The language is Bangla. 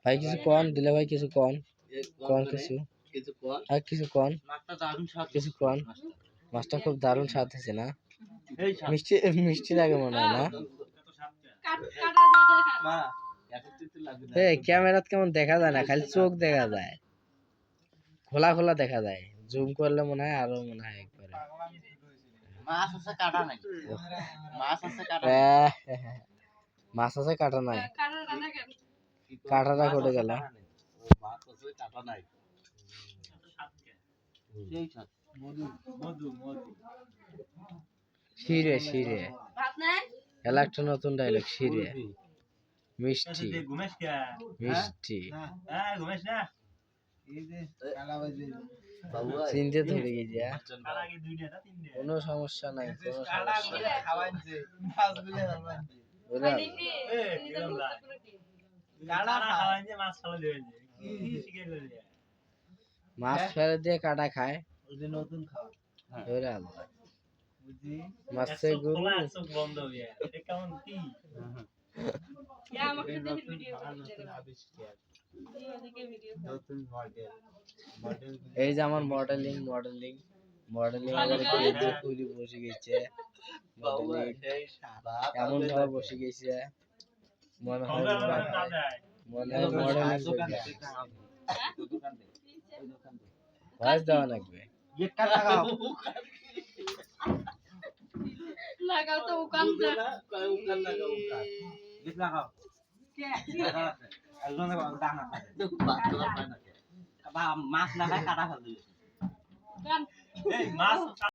ভাই কিছু কোন দিলে ভাই কিছু কোন কিছু আর কিছু কোন কিছু কোন মাছটা খুব দারুণ স্বাদ হয়েছে না মিষ্টি মিষ্টি লাগে মনে হয় না ক্যামেরাত কেমন দেখা যায় না খালি চোখ দেখা যায় খোলা খোলা দেখা যায় জুম করলে মনে হয় আরো মনে হয় একবারে মাছ আছে কাটা নাই মাছ আছে কাটা নাই কাটাটা কোটে গেল শিরে শিরে এলা একটা নতুন ডায়লগ শিরে মিষ্টি মিষ্টি চিনতে ধরে গেছি কোনো সমস্যা নাই কোনো মাছ ফেলে দিয়ে কাটা খায় নতুন খাওয়া মাছের গরু বন্ধ কেমন কি এই যে আমার মডেলিং খুলি বসে গেছে এমন ভাবে বসে গেছে মনে হয় মডেলিং ভয়েস দেওয়া লাগবে লাগাও তো উকান লাগাও মাছ না খায় কাটা ফেল দিবে